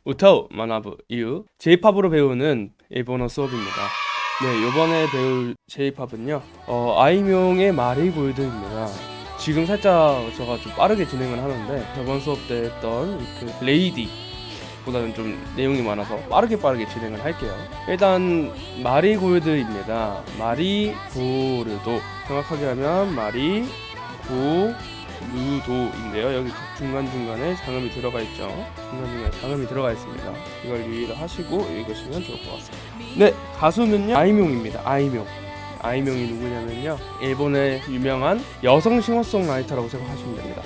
우타오 마나부 이유 J-팝으로 배우는 일본어 수업입니다. 네, 요번에 배울 J-팝은요 아이명의 마리골드입니다. 지금 살짝 제가 좀 빠르게 진행을 하는데 저번 수업 때 했던 그 레이디 보다는 좀 내용이 많아서 빠르게 진행을 할게요. 일단 마리골드입니다. 마리고르도 정확하게 하면 마리고르도인데요. 여기 중간중간에 장음이 들어가 있죠. 중간중간에 장음이 들어가 있습니다. 이걸 유의를 하시고 읽으시면 좋을 것 같습니다. 네, 가수는요 아이명입니다. 아이명이 누구냐면요 일본의 유명한 여성 싱어송라이터라고 생각하시면 됩니다.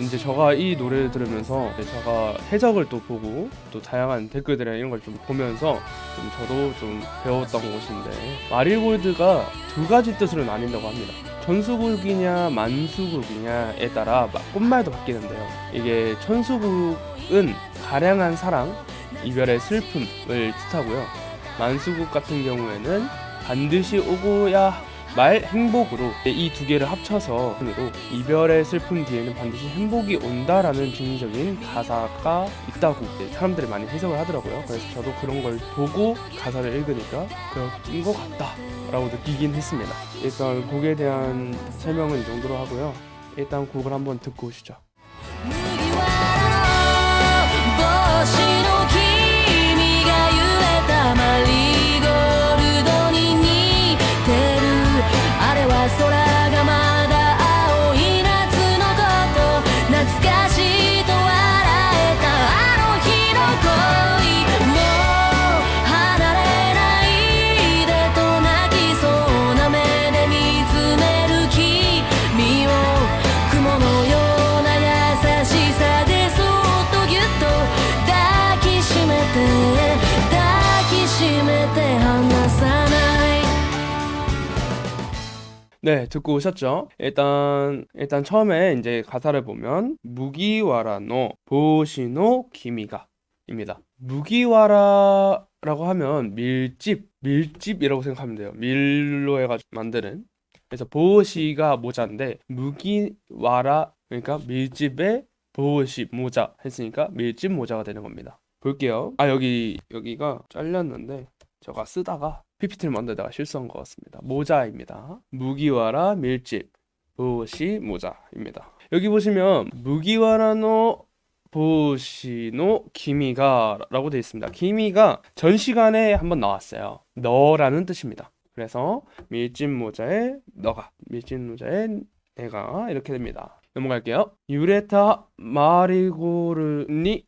이제 제가 이 노래를 들으면서 제가 해석을 또 보고 또 다양한 댓글들이나 이런 걸 좀 보면서 좀 저도 좀 배웠던 곳인데 마리골드가 두 가지 뜻으로 나뉜다고 합니다. 천수국이냐 만수국이냐에 따라 꽃말도 바뀌는데요. 이게 천수국은 가량한 사랑, 이별의 슬픔을 뜻하고요. 만수국 같은 경우에는 반드시 오고야 말 행복으로 이 두 개를 합쳐서 이별의 슬픔 뒤에는 반드시 행복이 온다라는 중의적인 가사가 있다고 사람들이 많이 해석을 하더라고요. 그래서 저도 그런 걸 보고 가사를 읽으니까 그런 것 같다라고 느끼긴 했습니다. 일단 곡에 대한 설명은 이 정도로 하고요. 일단 곡을 한번 듣고 오시죠. 네, 듣고 오셨죠? 일단 처음에 이제 가사를 보면 무기와라노 보시노 기미가입니다. 무기와라라고 하면 밀집이라고 생각하면 돼요. 밀로 해가지고 만드는. 그래서 보시가 모자인데 무기와라 그러니까 밀집에 보시 모자 했으니까 밀집 모자가 되는 겁니다. 볼게요. 여기가 잘렸는데 제가 쓰다가 PPT를 만들다가 실수한 것 같습니다. 모자입니다. 무기와라 밀집 보시 모자입니다. 여기 보시면 무기와라노 보시노 기미가라고 되어 있습니다. 기미가 전 시간에 한번 나왔어요. 너라는 뜻입니다. 그래서 밀집 모자에 너가, 밀집 모자에 내가 이렇게 됩니다. 넘어갈게요. 유레타 마리고르도니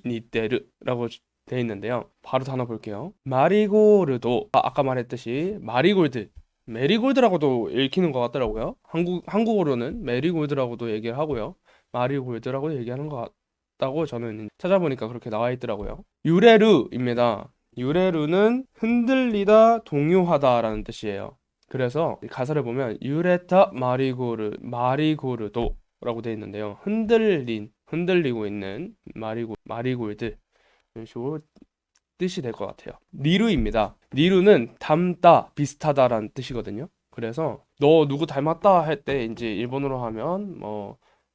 니테르라고 되어 있는데요. 바로 단어 볼게요. 마리고르도 아까 말했듯이 메리골드라고도 읽히는 것 같더라고요. 한국어로는 메리골드라고도 얘기를 하고요. 마리골드라고 얘기하는 것 같다고 저는 찾아보니까 그렇게 나와 있더라고요. 유레루입니다. 유레루는 흔들리다, 동요하다라는 뜻이에요. 그래서 가사를 보면 유레타 마리고르도라고 되어 있는데요. 흔들리고 있는 마리골드 이런 식으로 뜻이 될 것 같아요. 니루입니다. 니루는 닮다, 비슷하다라는 뜻이거든요. 그래서 너 누구 닮았다 할 때 이제 일본어로 하면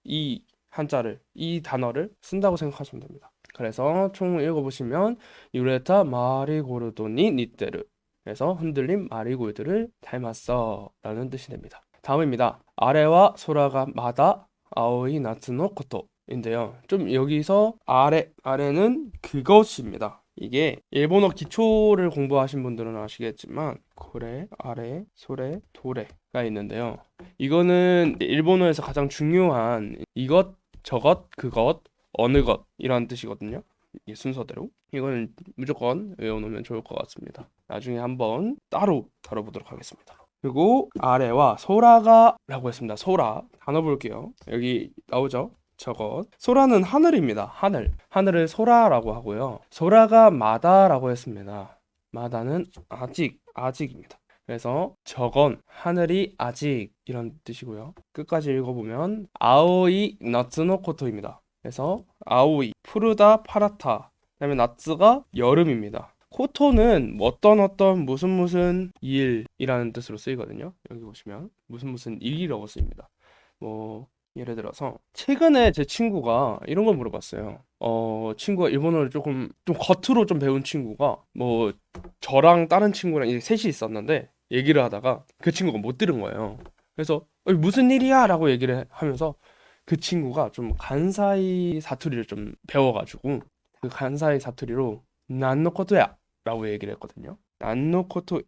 이 한자를 이 단어를 쓴다고 생각하시면 됩니다. 그래서 총 읽어보시면 유레타 마리고르도니 니테르 그래서 흔들림 마리골드를 닮았어 라는 뜻이 됩니다. 다음입니다. 아래와 소라가 마다 아오이 나츠노 코토 인데요. 좀 여기서 아래는 그것입니다. 이게 일본어 기초를 공부하신 분들은 아시겠지만 고래, 아래, 소래, 도래가 있는데요. 이거는 일본어에서 가장 중요한 이것, 저것, 그것, 어느 것 이런 뜻이거든요. 이 순서대로 이거는 무조건 외워놓으면 좋을 것 같습니다. 나중에 한번 따로 다뤄보도록 하겠습니다. 그리고 아래와 소라가 라고 했습니다. 소라 단어 볼게요. 여기 나오죠? 저것 소라는 하늘입니다. 하늘을 소라라고 하고요. 소라가 마다라고 했습니다. 마다는 아직입니다. 그래서 저건 하늘이 아직 이런 뜻이고요. 끝까지 읽어보면 아오이 나츠노 코토입니다. 그래서 아오이 푸르다 파랗다 그다음에 나츠가 여름입니다. 코토는 어떤 무슨 일이라는 뜻으로 쓰이거든요. 여기 보시면 무슨 일이라고 쓰입니다. 뭐 예를 들어서 최근에 제 친구가 이런 걸 물어봤어요. 친구가 일본어를 조금 좀 겉으로 좀 배운 친구가 뭐 저랑 다른 친구랑 이제 셋이 있었는데 얘기를 하다가 그 친구가 못 들은 거예요. 그래서 무슨 일이야? 라고 얘기를 하면서 그 친구가 좀 간사이 사투리를 좀 배워가지고 그 간사이 사투리로 난노 코토야 라고 얘기를 했거든요. 난노 코토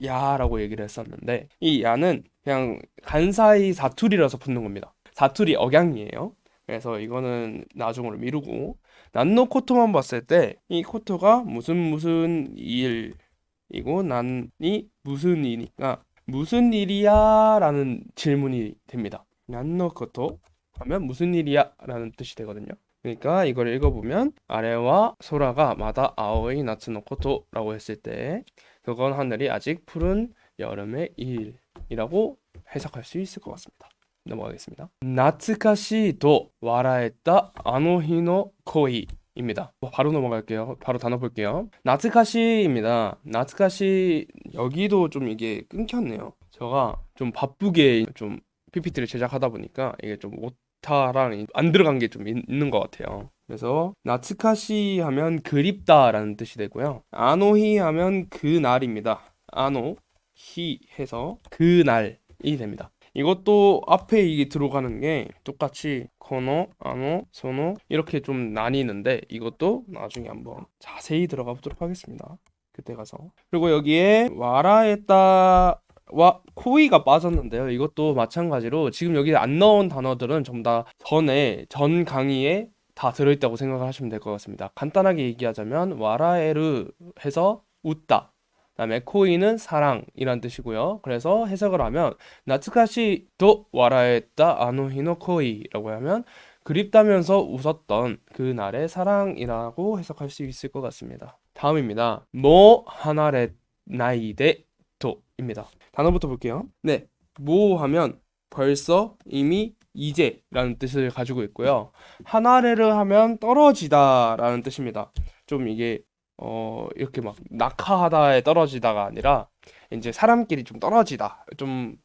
야라고 얘기를 했었는데 이 야는 그냥 간사이 사투리라서 붙는 겁니다. 사투리 억양이에요. 그래서 이거는 나중으로 미루고 난노 코토만 봤을 때 이 코토가 무슨 무슨 일이고 난이 무슨 일이니까 무슨 일이야? 라는 질문이 됩니다. 난노 코토 하면 무슨 일이야? 라는 뜻이 되거든요. 그러니까 이걸 읽어보면 아래와 소라가 마다 아오이 나츠노 코토라고 했을 때 그건 하늘이 아직 푸른 여름의 일이라고 해석할 수 있을 것 같습니다. 넘어가겠습니다. 나츠카시도 와라했다 아노히노 코이입니다. 바로 넘어갈게요. 바로 단어 볼게요. 나츠카시입니다. 나츠카시 여기도 좀 이게 끊겼네요. 제가 좀 바쁘게 좀 PPT를 제작하다 보니까 이게 좀 오타랑 안 들어간 게 좀 있는 것 같아요. 그래서 나츠카시 하면 그립다라는 뜻이 되고요. 아노히 하면 그날입니다. 아노 히 해서 그날이 됩니다. 이것도 앞에 이게 들어가는 게 똑같이 코노, 아노, 소노 이렇게 좀 나뉘는데 이것도 나중에 한번 자세히 들어가 보도록 하겠습니다. 그때 가서. 그리고 여기에 와라에따 와 코이가 빠졌는데요. 이것도 마찬가지로 지금 여기 안 넣은 단어들은 전부 다 전 강의에 다 들어있다고 생각을 하시면 될 것 같습니다. 간단하게 얘기하자면 와라에르 해서 웃다. 그다음에 코이는 사랑이란 뜻이고요. 그래서 해석을 하면 나츠카시도 와라에다 아노히노 코이라고 하면 그립다면서 웃었던 그날의 사랑이라고 해석할 수 있을 것 같습니다. 다음입니다. 모 하나레 나이데 도입니다. 단어부터 볼게요. 네, 모 하면 벌써, 이미, 이제라는 뜻을 가지고 있고요. 하나레르 하면 떨어지다라는 뜻입니다. 좀 이게 이렇게 막 낙하하다에 떨어지다가 아니라 이제 사람끼리 좀 떨어지다, 좀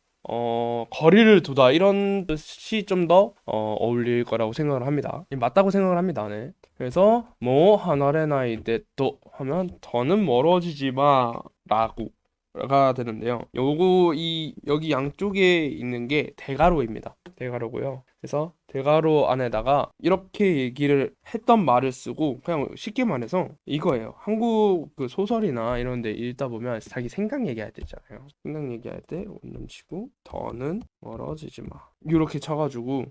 거리를 두다 이런 뜻이 좀 더 어울릴 거라고 생각을 합니다. 맞다고 생각을 합니다. 네. 그래서 뭐 하나레 나이데 또 하면 더는 멀어지지 마라고 가 되는데요. 여기 양쪽에 있는 게 대가로입니다. 대가로고요. 그래서 대가로 안에다가 이렇게 얘기를 했던 말을 쓰고 그냥 쉽게 말해서 이거예요. 한국 그 소설이나 이런 데 읽다 보면 자기 생각 얘기할 때 있잖아요. 생각 얘기할 때 원룸 치고 더는 멀어지지 마. 이렇게 쳐가지고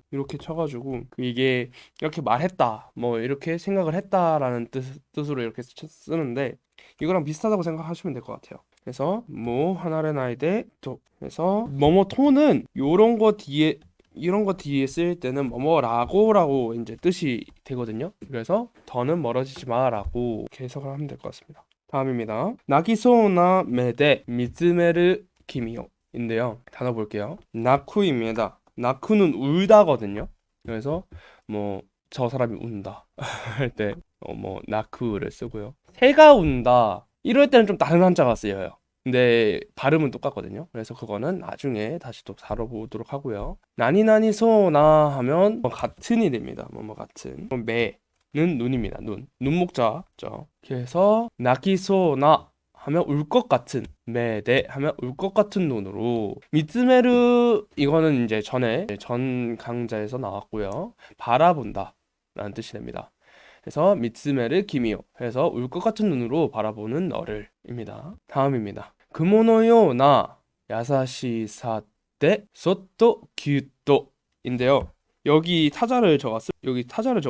이게 이렇게 말했다. 뭐 이렇게 생각을 했다라는 뜻으로 이렇게 쓰는데 이거랑 비슷하다고 생각하시면 될 것 같아요. 그래서 뭐 하나의 나이데 또 그래서 뭐뭐 토는 이런 거 뒤에 쓸 때는 뭐뭐라고라고 이제 뜻이 되거든요. 그래서 더는 멀어지지 마라고 이렇게 해석을 하면 될 것 같습니다. 다음입니다. 나기소나 메데 미즈메르 키미요인데요. 단어 볼게요. 나쿠입니다. 나쿠는 울다거든요. 그래서 뭐 저 사람이 운다 할 때 뭐 나쿠를 쓰고요. 새가 운다 이럴 때는 좀 다른 한자가 쓰여요. 근데 발음은 똑같거든요. 그래서 그거는 나중에 다시 또 다뤄보도록 하고요. 나니나니 소나 하면 뭐 같은이 됩니다. 뭐 같은. 매는 눈입니다. 눈목자죠. 그래서 나기소나 하면 울 것 같은, 매대 하면 울 것 같은 눈으로. 미츠메르 이거는 이제 전 강자에서 나왔고요. 바라본다 라는 뜻이 됩니다. 그래서 미츠메르 기미요 해서 울 것 같은 눈으로 바라보는 너를 입니다. 다음입니다. 그모노요나 야사시사때 소토 규토 인데요. 여기 타자를 제가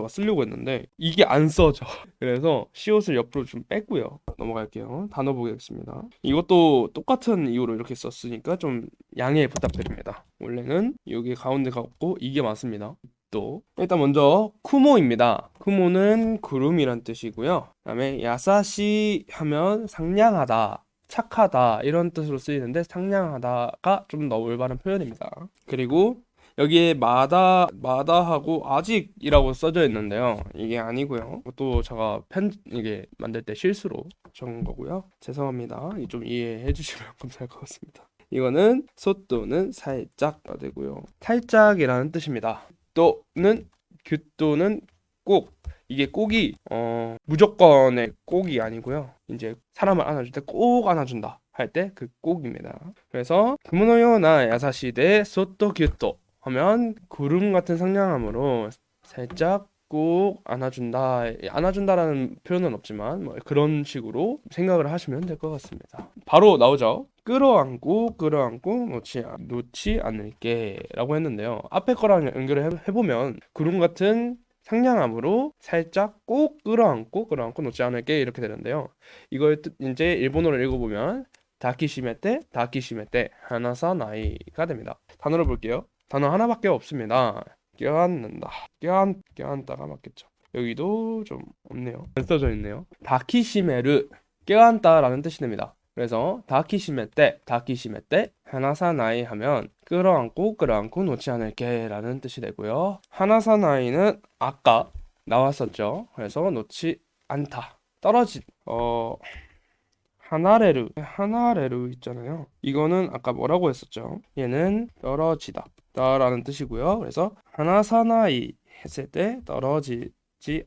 쓰려고 했는데 이게 안 써져. 그래서 시옷을 옆으로 좀 뺐고요. 넘어갈게요. 단어 보겠습니다. 이것도 똑같은 이유로 이렇게 썼으니까 좀 양해 부탁드립니다. 원래는 여기 가운데가 없고 이게 맞습니다. 또 일단 먼저 쿠모입니다. 쿠모는 구름이란 뜻이고요. 그다음에 야사시 하면 상냥하다, 착하다 이런 뜻으로 쓰이는데 상냥하다가 좀 더 올바른 표현입니다. 그리고 여기에 마다하고 아직이라고 써져 있는데요. 이게 아니고요. 또 제가 이게 만들 때 실수로 적은 거고요. 죄송합니다. 좀 이해해 주시면 감사할 것 같습니다. 이거는 소또는 살짝가 되고요. 살짝이라는 뜻입니다. 또는 규또는 꼭. 이게 꼭이 무조건의 꼭이 아니고요. 이제 사람을 안아줄 때 꼭 안아준다 할 때 그 꼭입니다. 그래서 구모노요나 야사시대 소또 규또 하면 구름 같은 상냥함으로 살짝 꼭 안아준다. 안아준다라는 표현은 없지만 뭐 그런 식으로 생각을 하시면 될 것 같습니다. 바로 나오죠. 끌어안고 놓지 않을게 라고 했는데요. 앞에 거랑 연결을 해보면 구름 같은 상냥함으로 살짝 꼭 끌어안고 놓지 않을게 이렇게 되는데요. 이걸 이제 일본어로 읽어보면 다키시메테 하나사 나이가 됩니다. 단어를 볼게요. 단어 하나밖에 없습니다. 껴안는다. 껴안다가 맞겠죠. 여기도 좀 없네요. 안 써져 있네요. 다키시메르 껴안다라는 뜻이 됩니다. 그래서 다키시메떼 하나사나이 하면 끌어안고 놓지 않을게 라는 뜻이 되고요. 하나사나이는 아까 나왔었죠. 그래서 놓지 않다. 떨어진 하나레루 있잖아요. 이거는 아까 뭐라고 했었죠? 얘는 떨어지다 라는 뜻이고요. 그래서 하나사나이 했을 때 떨어지지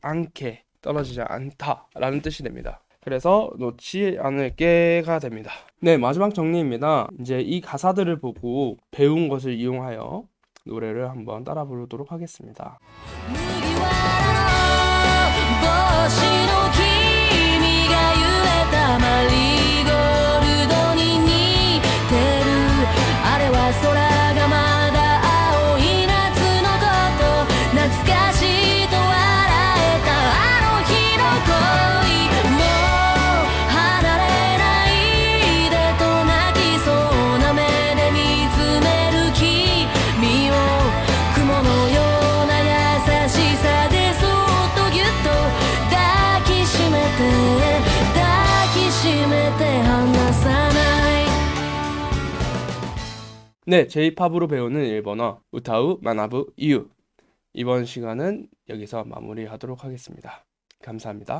않다 라는 뜻이 됩니다. 그래서 놓지 않을게가 됩니다. 네, 마지막 정리입니다. 이제 이 가사들을 보고 배운 것을 이용하여 노래를 한번 따라 부르도록 하겠습니다. 네, J-팝으로 배우는 일본어 우타우 마나부 이유 이번 시간은 여기서 마무리하도록 하겠습니다. 감사합니다.